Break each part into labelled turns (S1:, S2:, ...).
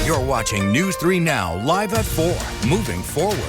S1: You're watching News 3 Now, live at 4, moving forward.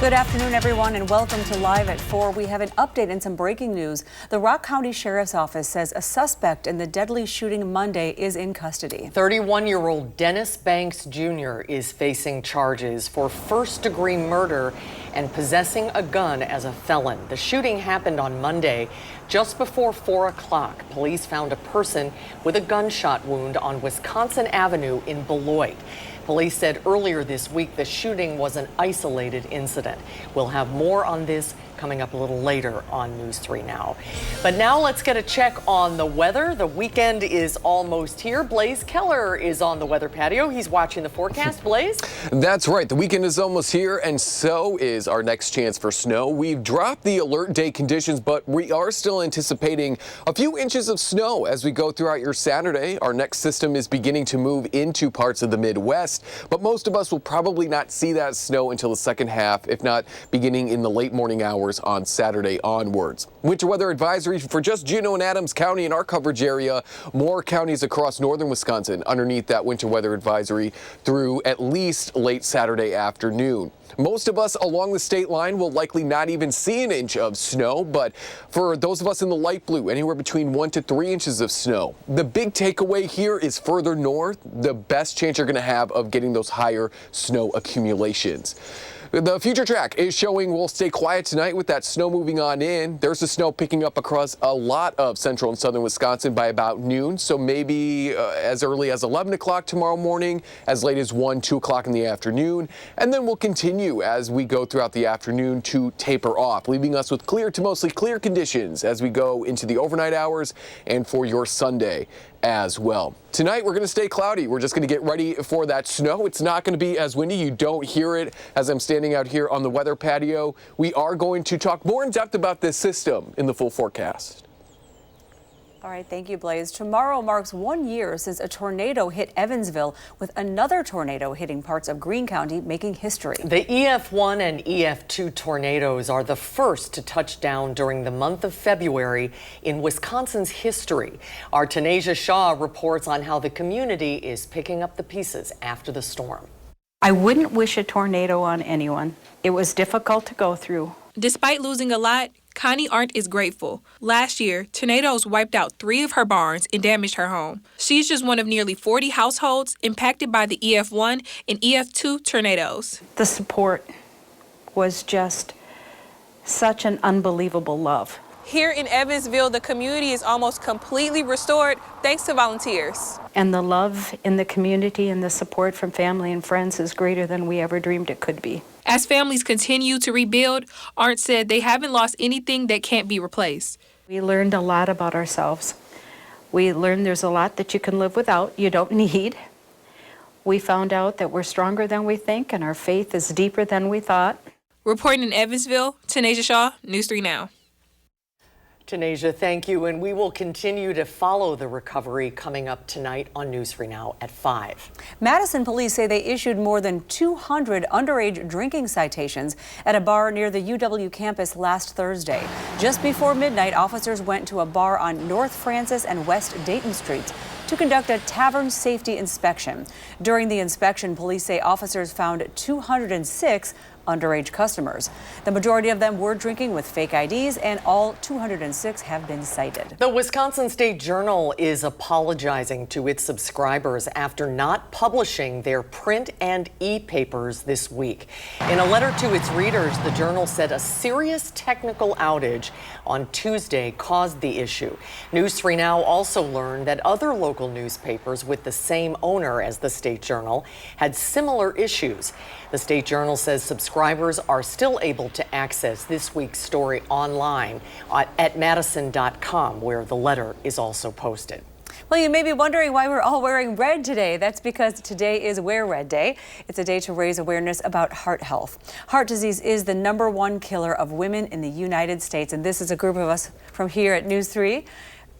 S2: Good afternoon, everyone, and welcome to Live at 4. We have an update and some breaking news. The Rock County Sheriff's Office says a suspect in the deadly shooting Monday is in custody.
S3: 31-year-old Dennis Banks Jr. is facing charges for first-degree murder and possessing a gun as a felon. The shooting happened on Monday just before 4 o'clock. Police found a person with a gunshot wound on Wisconsin Avenue in Beloit. Police said earlier this week the shooting was an isolated incident. We'll have more on this coming up a little later on News 3 Now. But now let's get a check on the weather. The weekend is almost here. Blaze Keller is on the weather patio. He's watching the forecast. Blaze?
S4: That's right. The weekend is almost here, and so is our next chance for snow. We've dropped the alert day conditions, but we are still anticipating a few inches of snow as we go throughout your Saturday. Our next system is beginning to move into parts of the Midwest, but most of us will probably not see that snow until the second half, if not beginning in the late morning hours on Saturday onwards. Winter weather advisory for just Juneau and Adams County in our coverage area. More counties across northern Wisconsin underneath that winter weather advisory through at least late Saturday afternoon. Most of us along the state line will likely not even see an inch of snow, but for those of us in the light blue, anywhere between 1 to 3 inches of snow. The big takeaway here is further north, the best chance you're going to have of getting those higher snow accumulations. The future track is showing we'll stay quiet tonight with that snow moving on in. There's the snow picking up across a lot of central and southern Wisconsin by about noon, so maybe as early as 11 o'clock tomorrow morning, as late as 1, 2 o'clock in the afternoon, and then we'll continue as we go throughout the afternoon to taper off, leaving us with clear to mostly clear conditions as we go into the overnight hours and for your Sunday as well. Tonight, we're going to stay cloudy. We're just going to get ready for that snow. It's not going to be as windy. You don't hear it as I'm standing out here on the weather patio. We are going to talk more in depth about this system in the full forecast.
S2: All right, thank you, Blaze. Tomorrow marks 1 year since a tornado hit Evansville, with another tornado hitting parts of Greene County, making history.
S3: The EF1 and EF2 tornadoes are the first to touch down during the month of February in Wisconsin's history. Our Tanasia Shaw reports on how the community is picking up the pieces after the storm.
S5: I wouldn't wish a tornado on anyone. It was difficult to go through.
S6: Despite losing a lot, Connie Arndt is grateful. Last year, tornadoes wiped out 3 of her barns and damaged her home. She's just one of nearly 40 households impacted by the EF1 and EF2 tornadoes.
S5: The support was just such an unbelievable love.
S6: Here in Evansville, the community is almost completely restored thanks to volunteers.
S5: And the love in the community and the support from family and friends is greater than we ever dreamed it could be.
S6: As families continue to rebuild, Arndt said they haven't lost anything that can't be replaced.
S5: We learned a lot about ourselves. We learned there's a lot that you can live without, you don't need. We found out that we're stronger than we think and our faith is deeper than we thought.
S6: Reporting in Evansville, Tanasia Shaw, News 3 Now.
S3: Tanasia, thank you, and we will continue to follow the recovery coming up tonight on News 3 Now at 5.
S2: Madison police say they issued more than 200 underage drinking citations at a bar near the UW campus last Thursday. Just before midnight, officers went to a bar on North Francis and West Dayton Streets to conduct a tavern safety inspection. During the inspection, police say officers found 206 underage customers. The majority of them were drinking with fake IDs, and all 206 have been cited.
S3: The Wisconsin State Journal is apologizing to its subscribers after not publishing their print and e-papers this week. In a letter to its readers, the Journal said a serious technical outage on Tuesday caused the issue. News 3 Now also learned that other local newspapers with the same owner as the State Journal had similar issues. The State Journal says subscribers are still able to access this week's story online at Madison.com, where the letter is also posted.
S2: Well, you may be wondering why we're all wearing red today. That's because today is Wear Red Day. It's a day to raise awareness about heart health. Heart disease is the #1 killer of women in the United States, and this is a group of us from here at News 3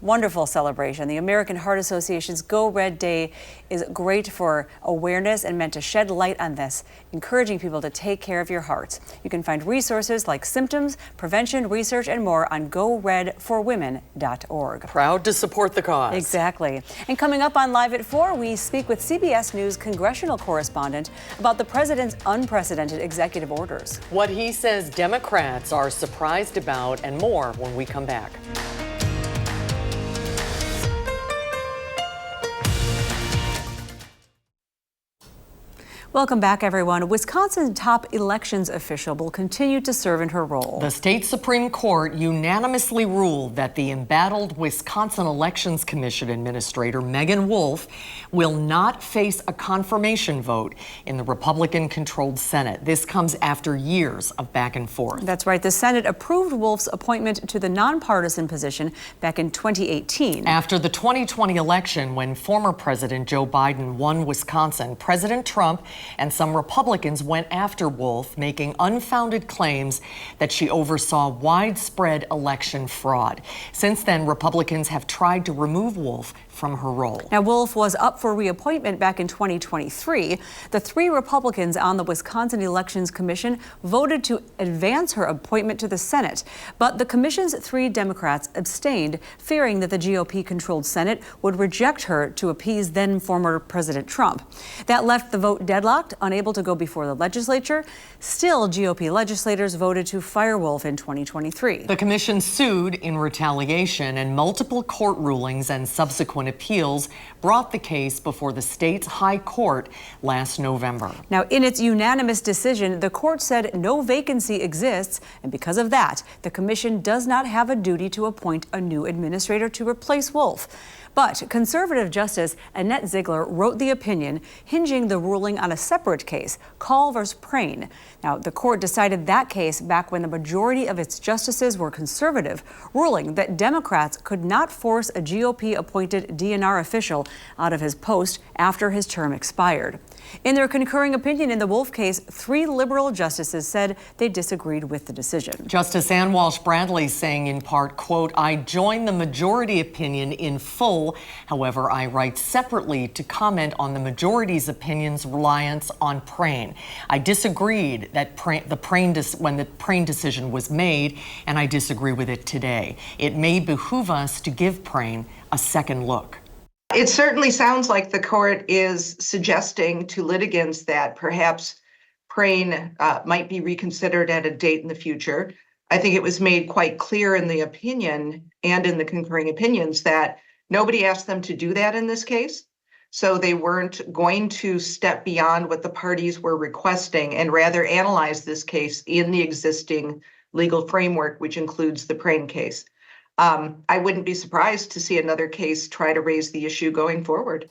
S2: Wonderful celebration. The American Heart Association's Go Red Day is great for awareness and meant to shed light on this, encouraging people to take care of your hearts. You can find resources like symptoms, prevention, research, and more on goredforwomen.org.
S3: Proud to support the cause.
S2: Exactly. And coming up on Live at 4, we speak with CBS News congressional correspondent about the president's unprecedented executive orders.
S3: What he says Democrats are surprised about and more when we come back.
S2: Welcome back, everyone. Wisconsin top elections official will continue to serve in her role.
S3: The state Supreme Court unanimously ruled that the embattled Wisconsin Elections Commission administrator, Megan Wolf, will not face a confirmation vote in the Republican-controlled Senate. This comes after years of back and forth.
S2: That's right. The Senate approved Wolf's appointment to the nonpartisan position back in 2018.
S3: After the 2020 election, when former President Joe Biden won Wisconsin, President Trump and some Republicans went after Wolf, making unfounded claims that she oversaw widespread election fraud. Since then, Republicans have tried to remove Wolf from her role.
S2: Now, Wolf was up for reappointment back in 2023. The 3 Republicans on the Wisconsin Elections Commission voted to advance her appointment to the Senate. But the commission's 3 Democrats abstained, fearing that the GOP-controlled Senate would reject her to appease then former President Trump. That left the vote deadlocked, unable to go before the legislature. Still, GOP legislators voted to fire Wolf in 2023.
S3: The commission sued in retaliation, and multiple court rulings and subsequent appeals brought the case before the state's high court last November.
S2: Now, in its unanimous decision, the court said no vacancy exists, and because of that, the commission does not have a duty to appoint a new administrator to replace Wolf. But conservative Justice Annette Ziegler wrote the opinion, hinging the ruling on a separate case, Call v. Prane. Now, the court decided that case back when the majority of its justices were conservative, ruling that Democrats could not force a GOP-appointed DNR official out of his post after his term expired. In their concurring opinion in the Wolf case, 3 liberal justices said they disagreed with the decision.
S3: Justice Ann Walsh Bradley saying in part, quote, "I join the majority opinion in full. However, I write separately to comment on the majority's opinion's reliance on Prane. I disagreed that when the Prane decision was made, and I disagree with it today. It may behoove us to give Prane a second look."
S7: It certainly sounds like the court is suggesting to litigants that perhaps Prane might be reconsidered at a date in the future. I think it was made quite clear in the opinion and in the concurring opinions that nobody asked them to do that in this case. So they weren't going to step beyond what the parties were requesting and rather analyze this case in the existing legal framework, which includes the Prane case. I wouldn't be surprised to see another case try to raise the issue going forward.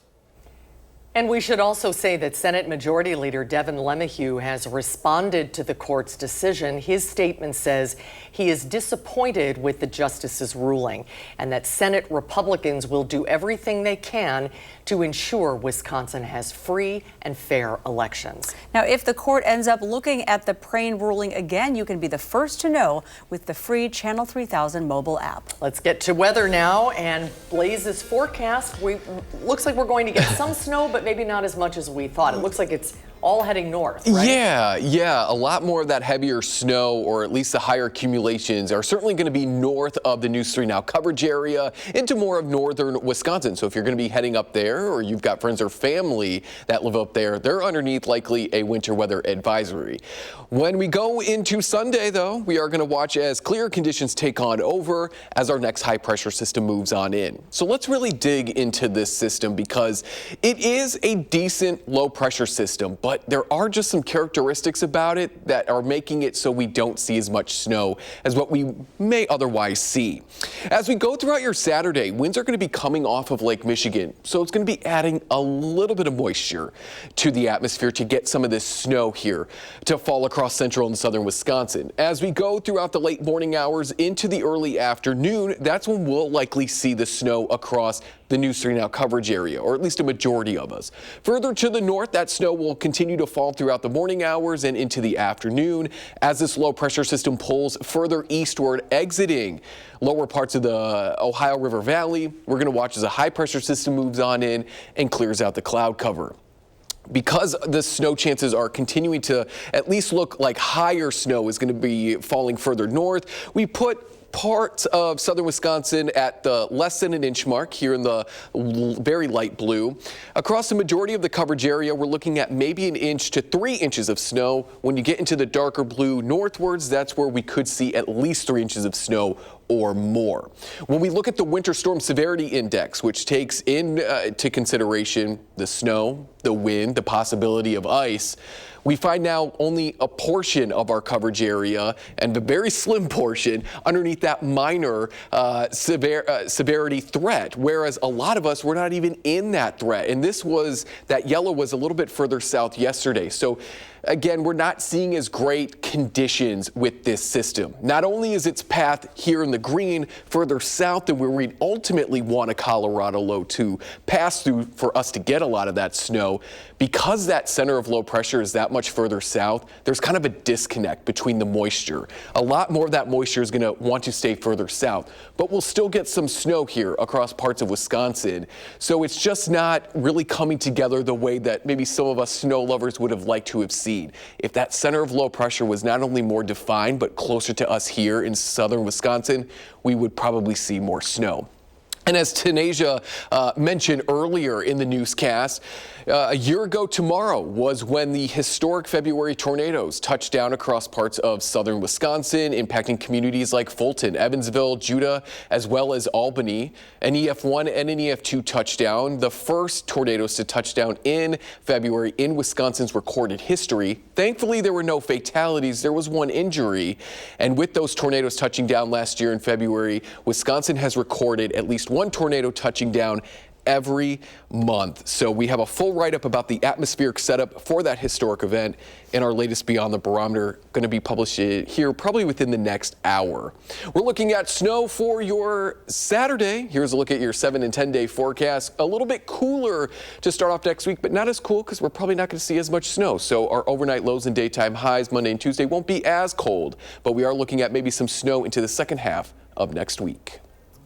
S3: And we should also say that Senate Majority Leader Devin LeMahieu has responded to the court's decision. His statement says he is disappointed with the justice's ruling and that Senate Republicans will do everything they can to ensure Wisconsin has free and fair elections.
S2: Now, if the court ends up looking at the Prane ruling again, you can be the first to know with the free Channel 3000 mobile app.
S3: Let's get to weather now, and Blaze's forecast. Looks like we're going to get some snow, but maybe not as much as we thought. It looks like it's all heading north, right?
S4: Yeah. A lot more of that heavier snow, or at least the higher accumulations, are certainly going to be north of the News 3 Now coverage area into more of northern Wisconsin. So if you're going to be heading up there, or you've got friends or family that live up there, they're underneath likely a winter weather advisory. When we go into Sunday, though, we are going to watch as clear conditions take on over as our next high pressure system moves on in. So let's really dig into this system because it is a decent low pressure system, but there are just some characteristics about it that are making it so we don't see as much snow as what we may otherwise see. As we go throughout your Saturday, winds are going to be coming off of Lake Michigan, so it's going to be adding a little bit of moisture to the atmosphere to get some of this snow here to fall across central and southern Wisconsin. As we go throughout the late morning hours into the early afternoon, that's when we'll likely see the snow across the News 3 Now coverage area, or at least a majority of us. Further to the north, that snow will continue to fall throughout the morning hours and into the afternoon as this low pressure system pulls further eastward, exiting lower parts of the Ohio River Valley. We're going to watch as a high pressure system moves on in and clears out the cloud cover. Because the snow chances are continuing to at least look like higher snow is going to be falling further north, we put parts of southern Wisconsin at the less than an inch mark here in the very light blue. Across the majority of the coverage area, we're looking at maybe 1 inch to 3 inches of snow. When you get into the darker blue northwards, that's where we could see at least 3 inches of snow or more. When we look at the winter storm severity index, which takes into consideration the snow, the wind, the possibility of ice, we find now only a portion of our coverage area and a very slim portion underneath that minor severity threat, whereas a lot of us were not even in that threat. And that yellow was a little bit further south yesterday. So again, we're not seeing as great conditions with this system. Not only is its path here in the green further south than where we'd ultimately want a Colorado low to pass through for us to get a lot of that snow, because that center of low pressure is that much further south, there's kind of a disconnect between the moisture. A lot more of that moisture is going to want to stay further south, but we'll still get some snow here across parts of Wisconsin. So it's just not really coming together the way that maybe some of us snow lovers would have liked to have seen. If that center of low pressure was not only more defined, but closer to us here in southern Wisconsin, we would probably see more snow. And as Tanasia mentioned earlier in the newscast, a year ago tomorrow was when the historic February tornadoes touched down across parts of southern Wisconsin, impacting communities like Fulton, Evansville, Judah, as well as Albany. An EF1 and an EF2 touchdown, the first tornadoes to touch down in February in Wisconsin's recorded history. Thankfully, there were no fatalities. There was one injury. And with those tornadoes touching down last year in February, Wisconsin has recorded at least one tornado touching down every month. So we have a full write-up about the atmospheric setup for that historic event in our latest Beyond the Barometer, going to be published here probably within the next hour. We're looking at snow for your Saturday. Here's a look at your 7 and 10 day forecast. A little bit cooler to start off next week, but not as cool because we're probably not going to see as much snow. So our overnight lows and daytime highs Monday and Tuesday won't be as cold, but we are looking at maybe some snow into the second half of next week.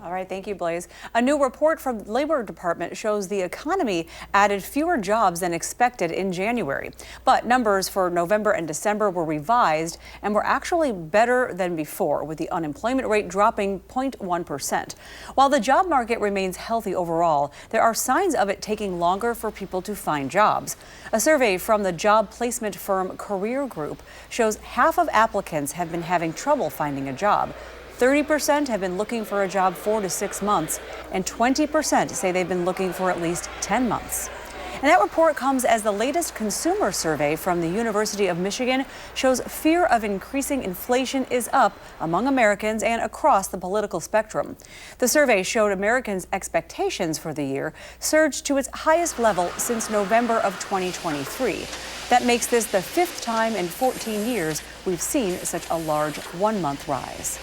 S2: All right, thank you, Blaze. A new report from the Labor Department shows the economy added fewer jobs than expected in January. But numbers for November and December were revised and were actually better than before, with the unemployment rate dropping 0.1%. While the job market remains healthy overall, there are signs of it taking longer for people to find jobs. A survey from the job placement firm Career Group shows half of applicants have been having trouble finding a job. 30% have been looking for a job 4 to 6 months, and 20% say they've been looking for at least 10 months. And that report comes as the latest consumer survey from the University of Michigan shows fear of increasing inflation is up among Americans and across the political spectrum. The survey showed Americans' expectations for the year surged to its highest level since November of 2023. That makes this the 5th time in 14 years we've seen such a large one-month rise.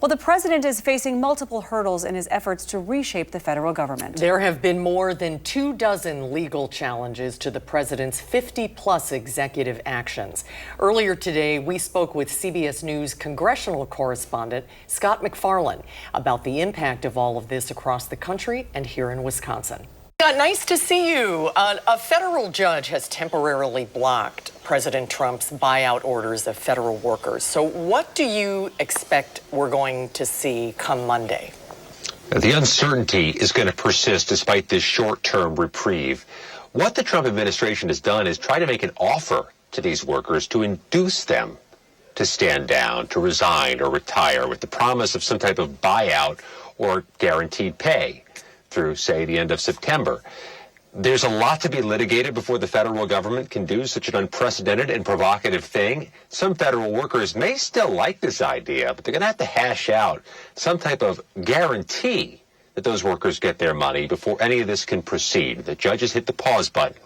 S2: Well, the president is facing multiple hurdles in his efforts to reshape the federal government.
S3: There have been more than 24 legal challenges to the president's 50-plus executive actions. Earlier today, we spoke with CBS News congressional correspondent Scott McFarland about the impact of all of this across the country and here in Wisconsin. Scott, nice to see you. A federal judge has temporarily blocked President Trump's buyout orders of federal workers. So what do you expect we're going to see come Monday?
S8: The uncertainty is going to persist despite this short-term reprieve. What the Trump administration has done is try to make an offer to these workers to induce them to stand down, to resign or retire with the promise of some type of buyout or guaranteed pay through, say, the end of September. There's a lot to be litigated before the federal government can do such an unprecedented and provocative thing. Some federal workers may still like this idea, but they're going to have to hash out some type of guarantee that those workers get their money before any of this can proceed. The judges hit the pause button.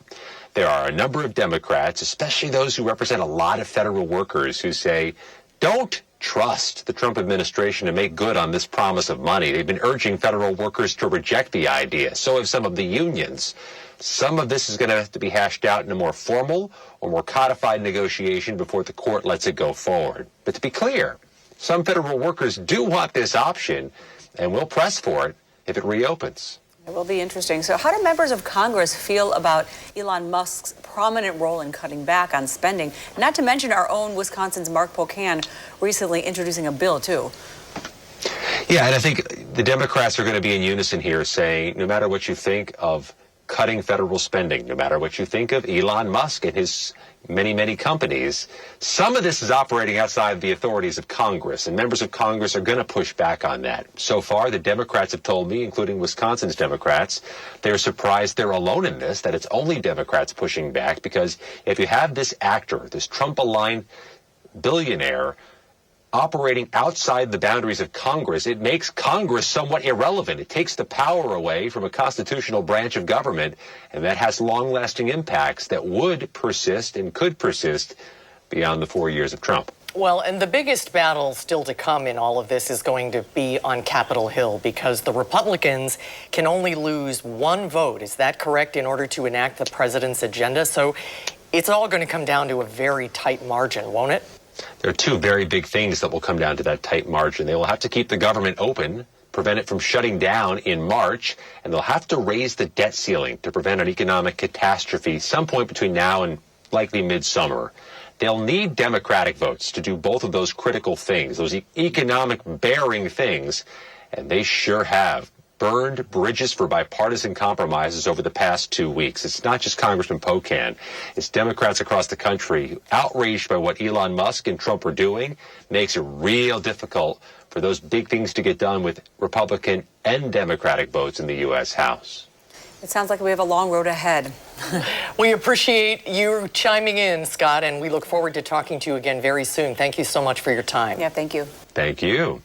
S8: There are a number of Democrats, especially those who represent a lot of federal workers, who say, don't trust the Trump administration to make good on this promise of money. They've been urging federal workers to reject the idea. So have some of the unions. Some of this is going to have to be hashed out in a more formal or more codified negotiation before the court lets it go forward. But to be clear, some federal workers do want this option and will press for it if it reopens.
S2: It will be interesting. So how do members of Congress feel about Elon Musk's prominent role in cutting back on spending? Not to mention our own Wisconsin's Mark Pocan recently introducing a bill, too.
S8: Yeah, and I think the Democrats are going to be in unison here, saying no matter what you think of cutting federal spending, no matter what you think of Elon Musk and his many, many companies, some of this is operating outside the authorities of Congress, and members of Congress are going to push back on that. So far, the Democrats have told me, including Wisconsin's Democrats, they're surprised they're alone in this, that it's only Democrats pushing back, because if you have this actor, this Trump-aligned billionaire, operating outside the boundaries of Congress, it makes Congress somewhat irrelevant. It takes the power away from a constitutional branch of government, and that has long-lasting impacts that would persist and could persist beyond the 4 years of Trump.
S3: Well, and the biggest battle still to come in all of this is going to be on Capitol Hill, because the Republicans can only lose one vote. Is that correct? In order to enact the president's agenda? So it's all going to come down to a very tight margin, won't it?
S8: There are two very big things that will come down to that tight margin. They will have to keep the government open, prevent it from shutting down in March, and they'll have to raise the debt ceiling to prevent an economic catastrophe some point between now and likely midsummer. They'll need Democratic votes to do both of those critical things, those economic bearing things, and they sure have burned bridges for bipartisan compromises over the past 2 weeks. It's not just Congressman Pocan. It's Democrats across the country outraged by what Elon Musk and Trump are doing. Makes it real difficult for those big things to get done with Republican and Democratic votes in the U.S. House.
S2: It sounds like we have a long road ahead.
S3: We appreciate you chiming in, Scott, and we look forward to talking to you again very soon. Thank you so much for your time.
S2: Yeah, thank you.
S8: Thank you.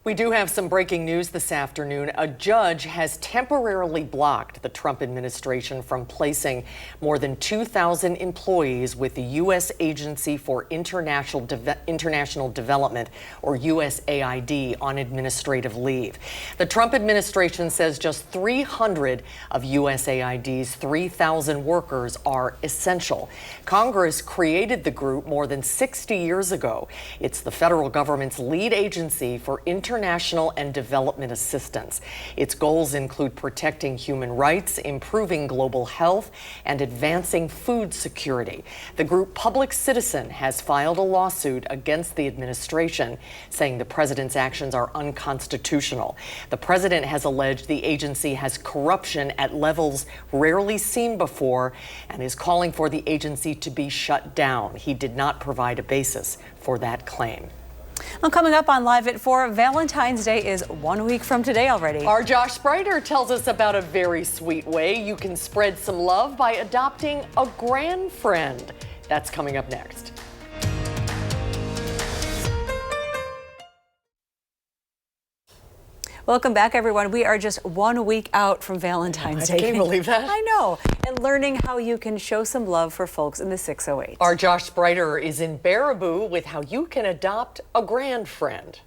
S3: We do have some breaking news this afternoon. A judge has temporarily blocked the Trump administration from placing more than 2,000 employees with the U.S. Agency for International Development, or USAID, on administrative leave. The Trump administration says just 300 of USAID's 3,000 workers are essential. Congress created the group more than 60 years ago. It's the federal government's lead agency for international and development assistance. Its goals include protecting human rights, improving global health, and advancing food security. The group Public Citizen has filed a lawsuit against the administration, saying the president's actions are unconstitutional. The president has alleged the agency has corruption at levels rarely seen before and is calling for the agency to be shut down. He did not provide a basis for that claim.
S2: Well, coming up on Live at 4, Valentine's Day is 1 week from today already.
S3: Our Josh Spreiter tells us about a very sweet way you can spread some love by adopting a grandfriend. That's coming up next.
S2: Welcome back, everyone. We are just 1 week out from Valentine's Day.
S3: Can you believe that?
S2: I know. And learning how you can show some love for folks in the 608.
S3: Our Josh Spreiter is in Baraboo with how you can adopt a grandfriend.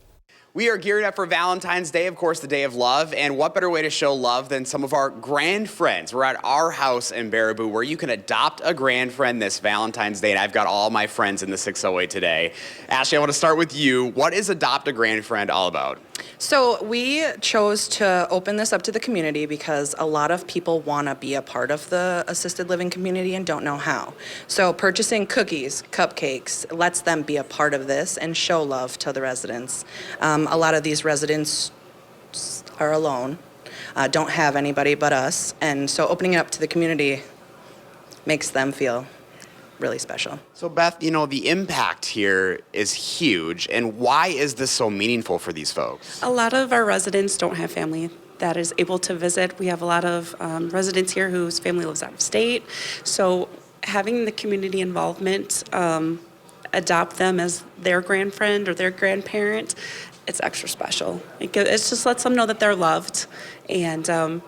S9: We are gearing up for Valentine's Day, of course, the day of love, and what better way to show love than some of our grand friends. We're at our house in Baraboo where you can adopt a grandfriend this Valentine's Day, and I've got all my friends in the 608 today. Ashley, I want to start with you. What is Adopt a Grandfriend all about?
S10: So we chose to open this up to the community because a lot of people want to be a part of the assisted living community and don't know how. So purchasing cookies, cupcakes, lets them be a part of this and show love to the residents. A lot of these residents are alone, don't have anybody but us, and so opening it up to the community makes them feel really special.
S9: So Beth, you know, the impact here is huge, and why is this so meaningful for these folks?
S11: A lot of our residents don't have family that is able to visit. We have a lot of residents here whose family lives out of state, so having the community involvement, adopt them as their grandfriend or their grandparent, it's extra special. It just lets them know that they're loved, and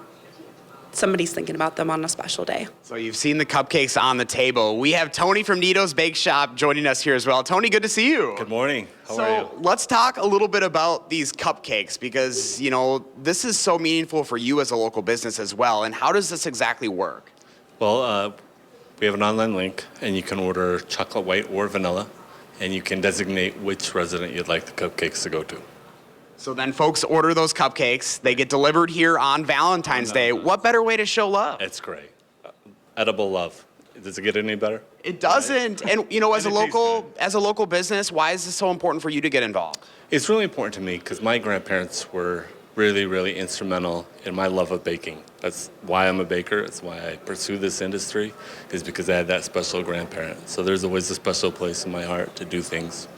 S11: somebody's thinking about them on a special day.
S9: So you've seen the cupcakes on the table. We have Tony from Nito's Bake Shop joining us here as well. Tony, good to see you.
S12: Good morning. How
S9: So
S12: are you?
S9: let's talk a little bit about these cupcakes because, you know, this is so meaningful for you as a local business as well. And how does this exactly work?
S12: Well, we have an online link, and you can order chocolate white or vanilla, and you can designate which resident you'd like the cupcakes to go to.
S9: So then folks order those cupcakes. They get delivered here on Valentine's Day. What better way to show love?
S12: It's great. Edible love. Does it get any better?
S9: It doesn't. And, you know, as a
S12: And it tastes
S9: local business, why is this so important for you to get involved?
S12: It's really important to me because my grandparents were really, really instrumental in my love of baking. That's why I'm a baker. That's why I pursue this industry, is because I had that special grandparent. So there's always a special place in my heart to do things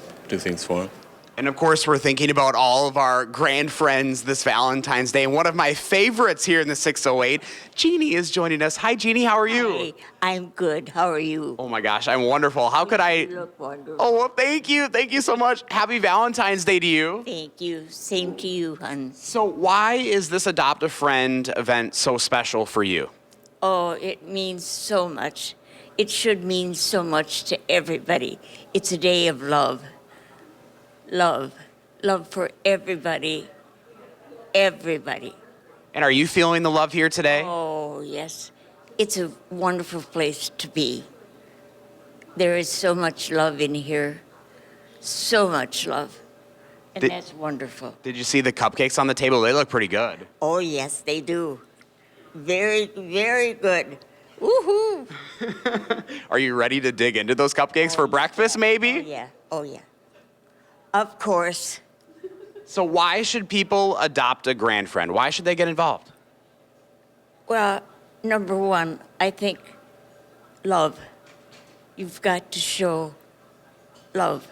S12: for them.
S9: And of course, we're thinking about all of our grand friends this Valentine's Day. And one of my favorites here in the 608, Jeannie, is joining us. Hi, Jeannie. How are you?
S13: Hey, I'm good. How are you?
S9: Oh my gosh, I'm wonderful. How could I?
S13: You look wonderful.
S9: Oh, well, thank you. Thank you so much. Happy Valentine's Day to you.
S13: Thank you. Same to you, hon.
S9: So why is this Adopt a Friend event so special for you?
S13: Oh, it means so much. It should mean so much to everybody. It's a day of love. Love. Love for everybody. Everybody.
S9: And are you feeling the love here today?
S13: Oh, yes. It's a wonderful place to be. There is so much love in here. So much love. And that's wonderful.
S9: Did you see the cupcakes on the table? They look pretty good.
S13: Oh, yes, they do. Very, very good. Woohoo!
S9: Are you ready to dig into those cupcakes for breakfast, maybe?
S13: Oh, yeah. Oh, yeah. Of course.
S9: So why should people adopt a grand friend? Why should they get involved?
S13: Well, number one, I think love. You've got to show love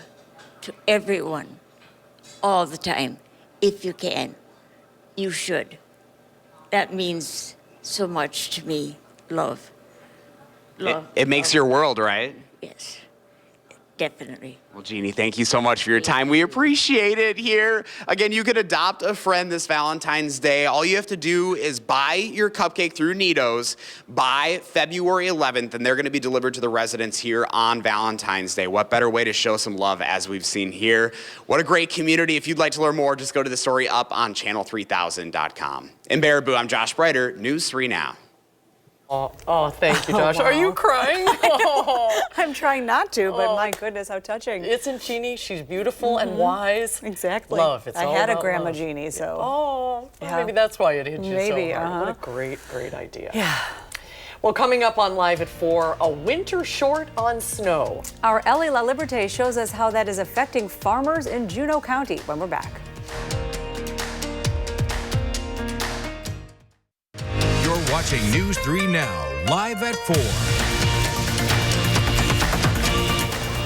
S13: to everyone all the time. If you can, you should. That means so much to me, love. Love.
S9: It makes your world, right?
S13: Yes, definitely.
S9: Well, Jeannie, thank you so much for your time. We appreciate it here. Again, you can adopt a friend this Valentine's Day. All you have to do is buy your cupcake through Nito's by February 11th, and they're going to be delivered to the residents here on Valentine's Day. What better way to show some love as we've seen here? What a great community. If you'd like to learn more, just go to the story up on channel3000.com. In Baraboo, I'm Josh Breiter, News 3 Now.
S3: Oh, thank you, Josh. Are you crying? Oh.
S2: I'm trying not to, but my goodness, how touching.
S3: Isn't Jeannie? She's beautiful and wise.
S2: Exactly.
S3: Love. It's
S2: I
S3: all
S2: had a
S3: about
S2: grandma
S3: love.
S2: Jeannie, so.
S3: Oh,
S2: Yeah.
S3: maybe that's why it hit you
S2: Maybe,
S3: so hard.
S2: uh-huh.
S3: What a great, great idea.
S2: Yeah.
S3: Well, coming up on Live at 4, a winter short on snow.
S2: Our Ellie La Liberté shows us how that is affecting farmers in Juneau County when we're back.
S1: You're watching News 3 Now, live at 4.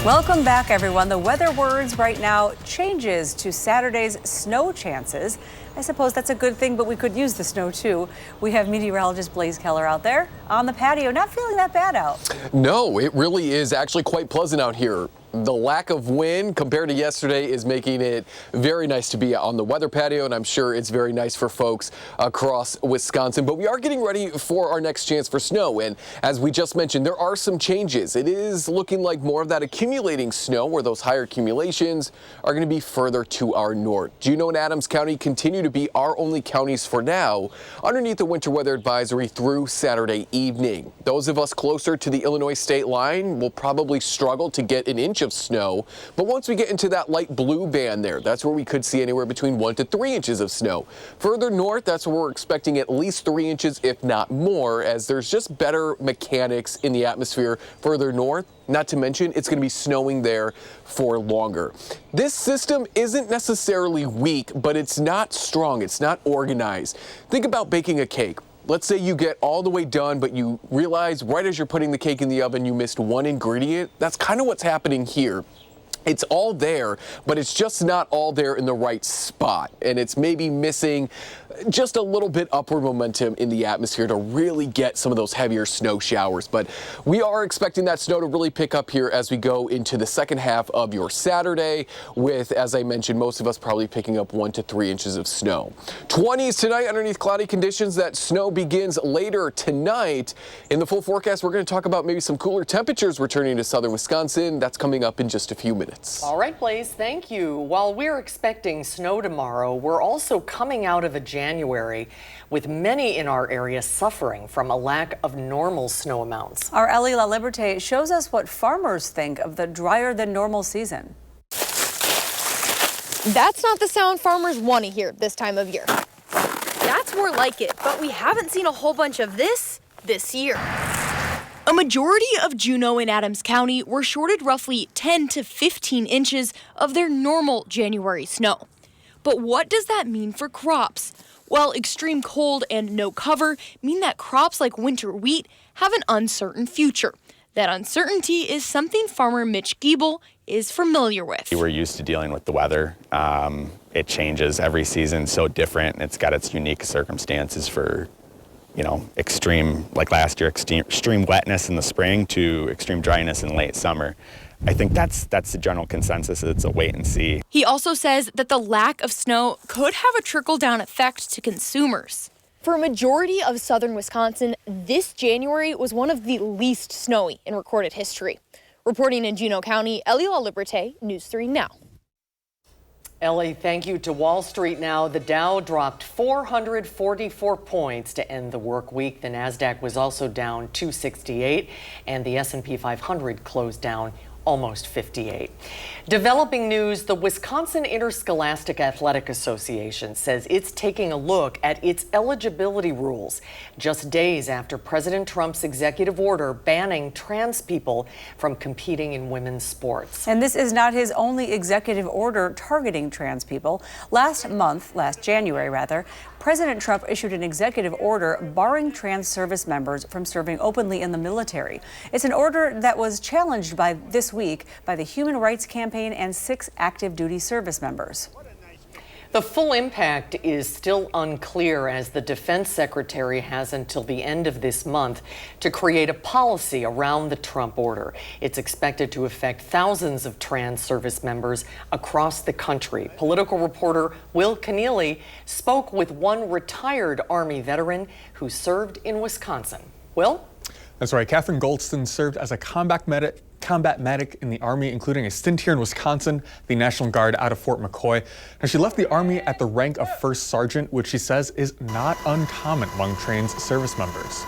S2: Welcome back, everyone. The weather words right now changes to Saturday's snow chances. I suppose that's a good thing, but we could use the snow too. We have meteorologist Blaze Keller out there on the patio, not feeling that bad out.
S4: No, it really is actually quite pleasant out here. The lack of wind compared to yesterday is making it very nice to be on the weather patio, and I'm sure it's very nice for folks across Wisconsin. But we are getting ready for our next chance for snow, and as we just mentioned, there are some changes. It is looking like more of that accumulating snow, where those higher accumulations are going to be further to our north. Juneau and Adams County continue to be our only counties for now underneath the winter weather advisory through Saturday evening. Those of us closer to the Illinois state line will probably struggle to get an inch of snow, but once we get into that light blue band there, that's where we could see anywhere between 1 to 3 inches of snow. Further north, that's where we're expecting at least 3 inches, if not more, as there's just better mechanics in the atmosphere further north. Not to mention, it's going to be snowing there for longer. This system isn't necessarily weak, but it's not strong. It's not organized. Think about baking a cake. Let's say you get all the way done, but you realize right as you're putting the cake in the oven, you missed one ingredient. That's kind of what's happening here. It's all there, but it's just not all there in the right spot. And it's maybe missing just a little bit upward momentum in the atmosphere to really get some of those heavier snow showers. But we are expecting that snow to really pick up here as we go into the second half of your Saturday with, as I mentioned, most of us probably picking up 1 to 3 inches of snow. 20s tonight underneath cloudy conditions. That snow begins later tonight. In the full forecast, we're going to talk about maybe some cooler temperatures returning to southern Wisconsin. That's coming up in just a few minutes.
S3: All right, Blaze, thank you. While we're expecting snow tomorrow, we're also coming out of a January with many in our area suffering from a lack of normal snow amounts.
S2: Our Ellie La Liberté shows us what farmers think of the drier than normal season.
S14: That's not the sound farmers want to hear this time of year. That's more like it, but we haven't seen a whole bunch of this year. A majority of Juneau and Adams County were shorted roughly 10 to 15 inches of their normal January snow. But what does that mean for crops? Well, extreme cold and no cover mean that crops like winter wheat have an uncertain future. That uncertainty is something farmer Mitch Giebel is familiar with.
S15: We're used to dealing with the weather. It changes every season, so different, and it's got its unique circumstances for extreme, like last year, extreme wetness in the spring to extreme dryness in late summer. I think that's the general consensus. It's a wait and see.
S14: He also says that the lack of snow could have a trickle-down effect to consumers. For a majority of southern Wisconsin, this January was one of the least snowy in recorded history. Reporting in Juneau County, Ellie La Liberté, News 3 Now.
S3: Ellie, thank you. To Wall Street now. The Dow dropped 444 points to end the work week. The Nasdaq was also down 268, and the S&P 500 closed down almost 58. Developing news, the Wisconsin Interscholastic Athletic Association says it's taking a look at its eligibility rules just days after President Trump's executive order banning trans people from competing in women's sports.
S2: And this is not his only executive order targeting trans people. Last January, President Trump issued an executive order barring trans service members from serving openly in the military. It's an order that was challenged this week by the Human Rights Campaign and 6 active duty service members.
S3: The full impact is still unclear, as the Defense Secretary has until the end of this month to create a policy around the Trump order. It's expected to affect thousands of trans service members across the country. Political reporter Will Keneally spoke with one retired Army veteran who served in Wisconsin. Will?
S16: That's right. Catherine Goldston served as a combat medic in the Army, including a stint here in Wisconsin, the National Guard out of Fort McCoy. Now, she left the Army at the rank of first sergeant, which she says is not uncommon among trans service members.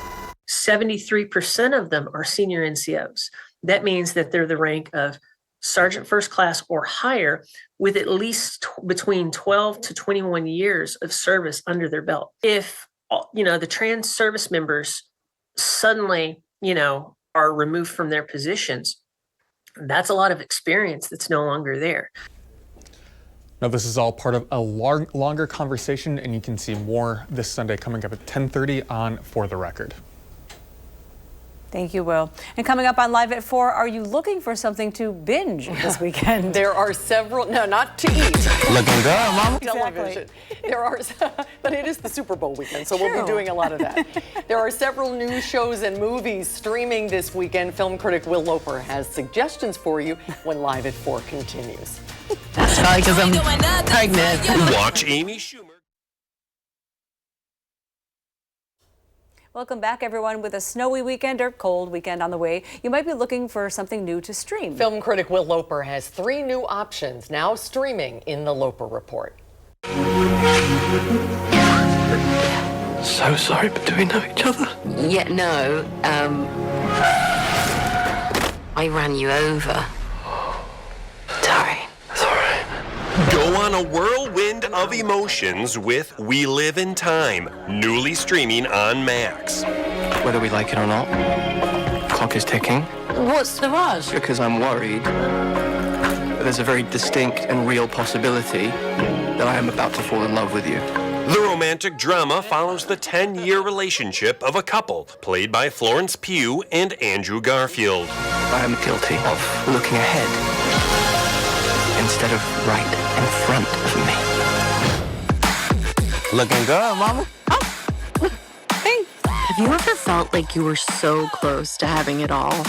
S17: 73% of them are senior NCOs. That means that they're the rank of sergeant first class or higher, with at least between 12 to 21 years of service under their belt. If, the trans service members suddenly, are removed from their positions, that's a lot of experience that's no longer there.
S16: Now, this is all part of a longer conversation, and you can see more this Sunday coming up at 10:30 on For the Record.
S2: Thank you, Will. And coming up on Live at 4, are you looking for something to binge this weekend?
S3: There are several, not to eat.
S4: Looking good, Mama.
S3: Television. There are, but it is the Super Bowl weekend, so we'll be doing a lot of that. There are several new shows and movies streaming this weekend. Film critic Will Loper has suggestions for you when Live at 4 continues.
S18: That's probably because I'm pregnant.
S8: Watch Amy Schumer.
S2: Welcome back, everyone. With a snowy weekend or cold weekend on the way, you might be looking for something new to stream.
S3: Film critic Will Loper has 3 new options now streaming in the Loper Report.
S18: So sorry, but do we know each other?
S19: Yeah, no. I ran you over. Sorry.
S8: Go on a whirlwind of emotions with We Live in Time, newly streaming on Max.
S18: Whether we like it or not, clock is ticking.
S19: What's the rush?
S18: Because I'm worried that there's a very distinct and real possibility that I am about to fall in love with you.
S8: The romantic drama follows the 10-year relationship of a couple, played by Florence Pugh and Andrew Garfield.
S18: I am guilty of looking ahead. instead of right in front of me.
S20: Looking good, mama.
S21: Have you ever felt like you were so close to having it all?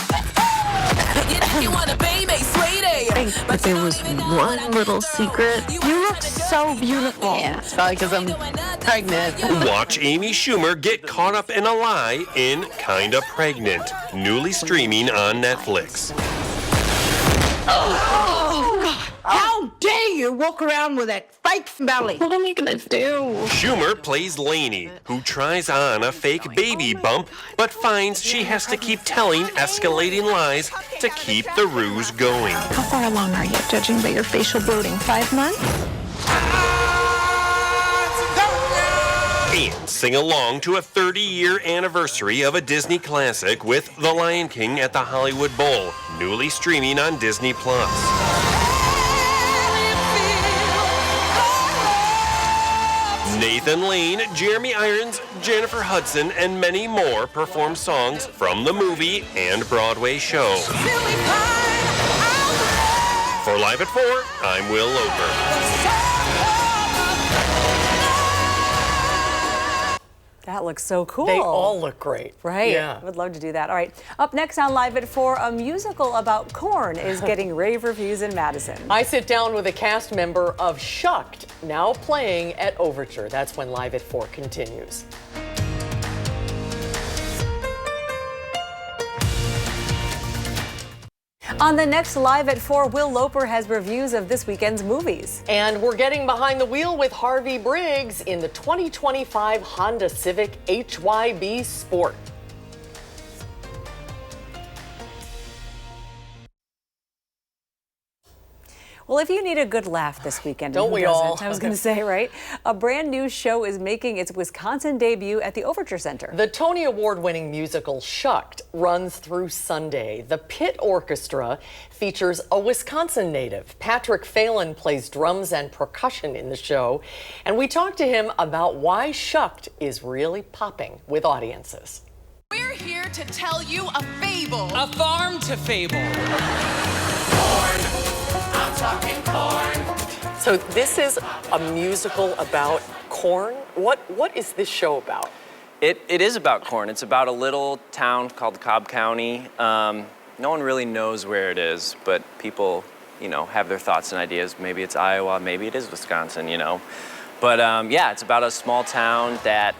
S21: But there was one little secret.
S14: You look so beautiful.
S21: Yeah, it's probably because I'm pregnant.
S22: Watch Amy Schumer get caught up in a lie in Kinda Pregnant, newly streaming on Netflix.
S23: Oh, God. How dare you walk around with that fake belly?
S21: What am I gonna do?
S22: Schumer plays Lainey, who tries on a fake baby bump, but finds she has to keep telling escalating lies to keep the ruse going.
S24: How far along are you, judging by your facial bloating? 5 months?
S22: And sing along to a 30-year anniversary of a Disney classic with The Lion King at the Hollywood Bowl, newly streaming on Disney+. Nathan Lane, Jeremy Irons, Jennifer Hudson, and many more perform songs from the movie and Broadway show. For Live at 4, I'm Will Loper.
S2: That looks so cool.
S3: They all look great.
S2: Right?
S3: Yeah.
S2: I would love to do that. All right. Up next on Live at 4, a musical about corn is getting rave reviews in Madison.
S3: I sit down with a cast member of Shucked, now playing at Overture. That's when Live at 4 continues.
S2: On the next Live at 4, Will Loper has reviews of this weekend's movies.
S3: And we're getting behind the wheel with Harvey Briggs in the 2025 Honda Civic HYB Sport.
S2: Well, if you need a good laugh this weekend,
S3: Don't
S2: who
S3: we
S2: doesn't?
S3: all?
S2: I was going to say, right? A brand new show is making its Wisconsin debut at the Overture Center.
S3: The Tony Award-winning musical Shucked runs through Sunday. The Pit Orchestra features a Wisconsin native. Patrick Phelan plays drums and percussion in the show, and we talked to him about why Shucked is really popping with audiences.
S25: We're here to tell you a fable. A farm to fable. I'm talking corn.
S3: So this is a musical about corn. What is this show about?
S26: It is about corn. It's about a little town called Cobb County. No one really knows where it is, but people, have their thoughts and ideas. Maybe it's Iowa, maybe it is Wisconsin, But yeah, it's about a small town that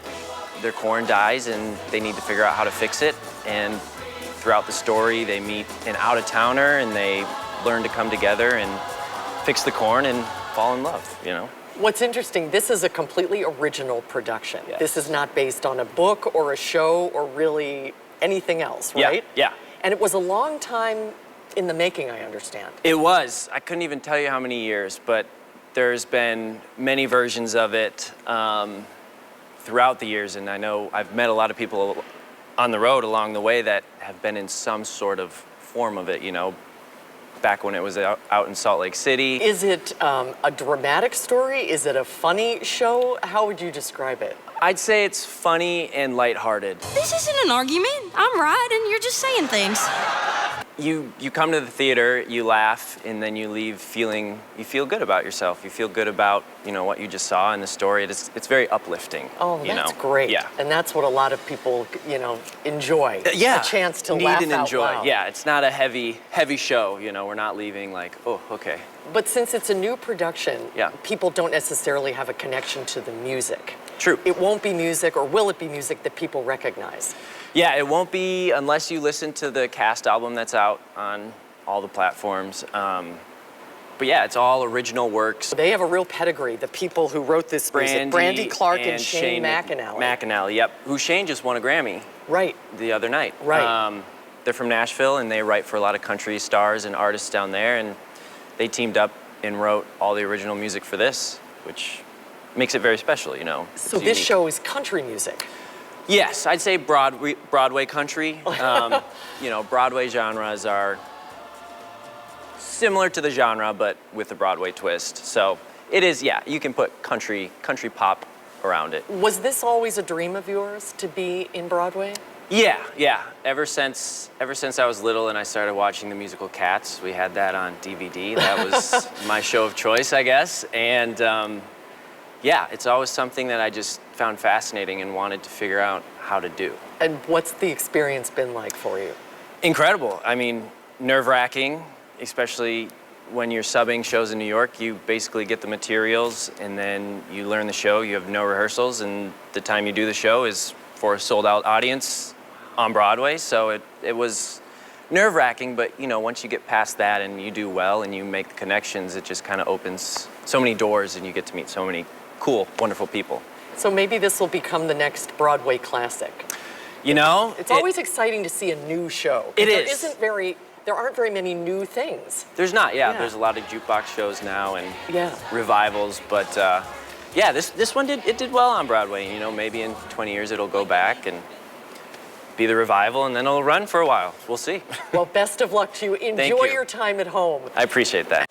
S26: their corn dies and they need to figure out how to fix it. And throughout the story, they meet an out-of-towner and they learn to come together and fix the corn and fall in love,
S3: What's interesting, this is a completely original production.
S26: Yes.
S3: This is not based on a book or a show or really anything else, right?
S26: Yeah.
S3: And it was a long time in the making, I understand.
S26: It was. I couldn't even tell you how many years, but there's been many versions of it throughout the years, and I know I've met a lot of people on the road along the way that have been in some sort of form of it, back when it was out in Salt Lake City.
S3: Is it a dramatic story? Is it a funny show? How would you describe it?
S26: I'd say it's funny and lighthearted.
S27: This isn't an argument. I'm right, and you're just saying things.
S26: You come to the theater, you laugh, and then you leave you feel good about yourself. You feel good about, what you just saw in the story. It's very uplifting.
S3: Oh, that's great.
S26: Yeah.
S3: And that's what a lot of people, enjoy.
S26: Yeah.
S3: A chance to
S26: Need
S3: laugh
S26: and
S3: out
S26: enjoy.
S3: loud.
S26: Yeah, it's not a heavy show, we're not leaving like, oh, okay.
S3: But since it's a new production,
S26: Yeah.
S3: people don't necessarily have a connection to the music.
S26: True.
S3: It won't be music, or will it be music that people recognize?
S26: Yeah, it won't be unless you listen to the cast album that's out on all the platforms. But yeah, it's all original works.
S3: They have a real pedigree, the people who wrote this music. Brandy Clark and Shane McAnally.
S26: McAnally, yep. Who Shane just won a Grammy.
S3: Right.
S26: The other night.
S3: Right.
S26: They're from Nashville, and they write for a lot of country stars and artists down there, and they teamed up and wrote all the original music for this, which makes it very special,
S3: So this show is country music.
S26: Yes, I'd say Broadway country. Broadway genres are similar to the genre, but with a Broadway twist. So it is, yeah, you can put country pop around it.
S3: Was this always a dream of yours to be in Broadway?
S26: Yeah. Ever since I was little and I started watching the musical Cats, we had that on DVD. That was my show of choice, I guess. And yeah, it's always something that I just found fascinating and wanted to figure out how to do.
S3: And what's the experience been like for you?
S26: Incredible. I mean, nerve-wracking, especially when you're subbing shows in New York. You basically get the materials and then you learn the show. You have no rehearsals, and the time you do the show is for a sold-out audience on Broadway. So it was nerve-wracking, but you know, once you get past that and you do well and you make the connections, it just kind of opens so many doors and you get to meet so many cool, wonderful people.
S3: So maybe this will become the next Broadway classic.
S26: You know,
S3: it's always exciting to see a new show.
S26: It is.
S3: There aren't very many new things.
S26: There's not, yeah. There's a lot of jukebox shows now and revivals, but yeah, this one did well on Broadway. You know, maybe in 20 years it'll go back and be the revival, and then it'll run for a while. We'll see.
S3: Well, best of luck to you. Enjoy your time at home.
S26: I appreciate that.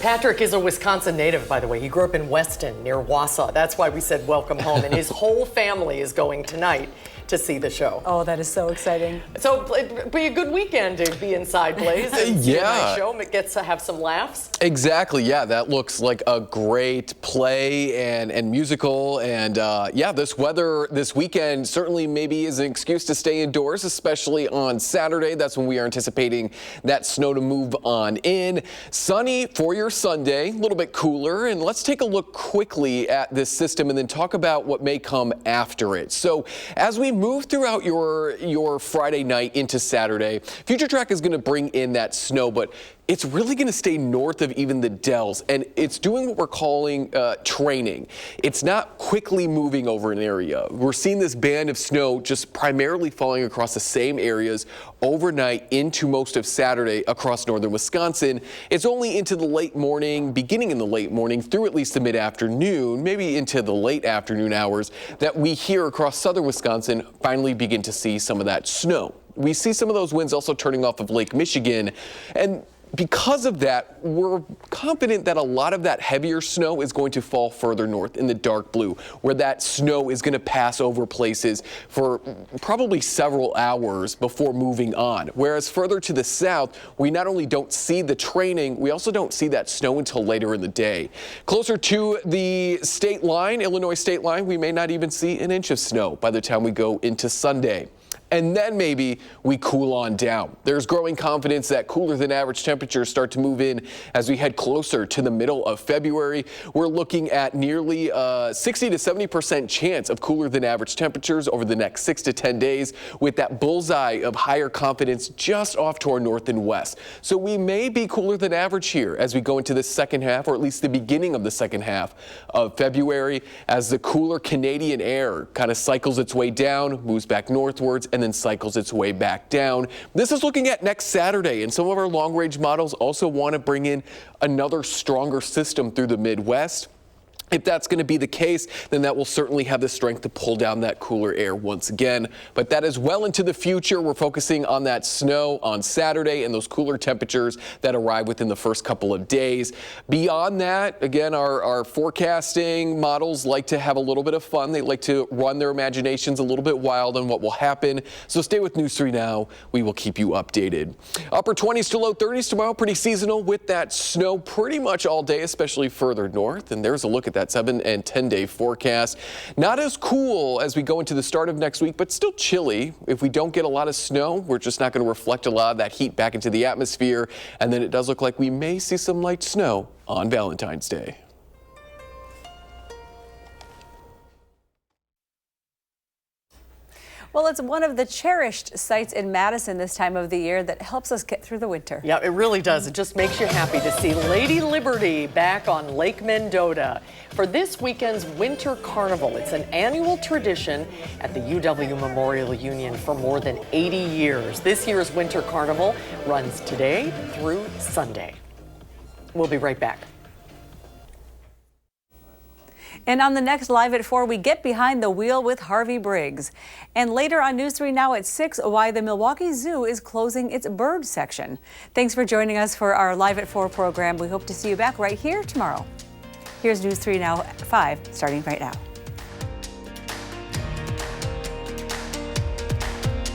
S3: Patrick is a Wisconsin native, by the way. He grew up in Weston, near Wausau. That's why we said welcome home. And his whole family is going tonight to see the show.
S2: Oh, that is so exciting.
S3: So it'd be a good weekend to be inside Blaze and see a nice show. It gets to have some laughs.
S4: Exactly, yeah, that looks like a great play and musical. And yeah, this weather this weekend certainly maybe is an excuse to stay indoors, especially on Saturday. That's when we are anticipating that snow to move on in. Sunny for your Sunday, a little bit cooler. And let's take a look quickly at this system and then talk about what may come after it. So as we move throughout your Friday night into Saturday, Future Track is going to bring in that snow, but it's really going to stay north of even the Dells, and it's doing what we're calling training. It's not quickly moving over an area. We're seeing this band of snow just primarily falling across the same areas overnight into most of Saturday across northern Wisconsin. It's only into the late morning, beginning in the late morning through at least the mid-afternoon, maybe into the late afternoon hours, that we here across southern Wisconsin finally begin to see some of that snow. We see some of those winds also turning off of Lake Michigan, and because of that, we're confident that a lot of that heavier snow is going to fall further north in the dark blue, where that snow is going to pass over places for probably several hours before moving on. Whereas further to the south, we not only don't see the training, we also don't see that snow until later in the day. Closer to the state line, Illinois state line, we may not even see an inch of snow by the time we go into Sunday. And then maybe we cool on down. There's growing confidence that cooler than average temperatures start to move in as we head closer to the middle of February. We're looking at nearly 60 to 70% chance of cooler than average temperatures over the next 6 to 10 days, with that bullseye of higher confidence just off to our north and west. So we may be cooler than average here as we go into the second half, or at least the beginning of the second half of February, as the cooler Canadian air kind of cycles its way down, moves back northwards, and then cycles its way back down. This is looking at next Saturday, and some of our long-range models also want to bring in another stronger system through the Midwest. If that's going to be the case, then that will certainly have the strength to pull down that cooler air once again. But that is well into the future. We're focusing on that snow on Saturday and those cooler temperatures that arrive within the first couple of days. Beyond that, again, our forecasting models like to have a little bit of fun. They like to run their imaginations a little bit wild on what will happen. So stay with News 3 Now. We will keep you updated. Upper 20s to low 30s tomorrow, pretty seasonal with that snow pretty much all day, especially further north. And there's a look at that 7 and 10 day forecast. Not as cool as we go into the start of next week, but still chilly. If we don't get a lot of snow, we're just not going to reflect a lot of that heat back into the atmosphere. And then it does look like we may see some light snow on Valentine's Day.
S2: Well, it's one of the cherished sites in Madison this time of the year that helps us get through the winter.
S3: Yeah, it really does. It just makes you happy to see Lady Liberty back on Lake Mendota for this weekend's Winter Carnival. It's an annual tradition at the UW Memorial Union for more than 80 years. This year's Winter Carnival runs today through Sunday. We'll be right back.
S2: And on the next Live at 4, we get behind the wheel with Harvey Briggs. And later on News 3 Now at 6, why the Milwaukee Zoo is closing its bird section. Thanks for joining us for our Live at 4 program. We hope to see you back right here tomorrow. Here's News 3 Now 5 starting right now.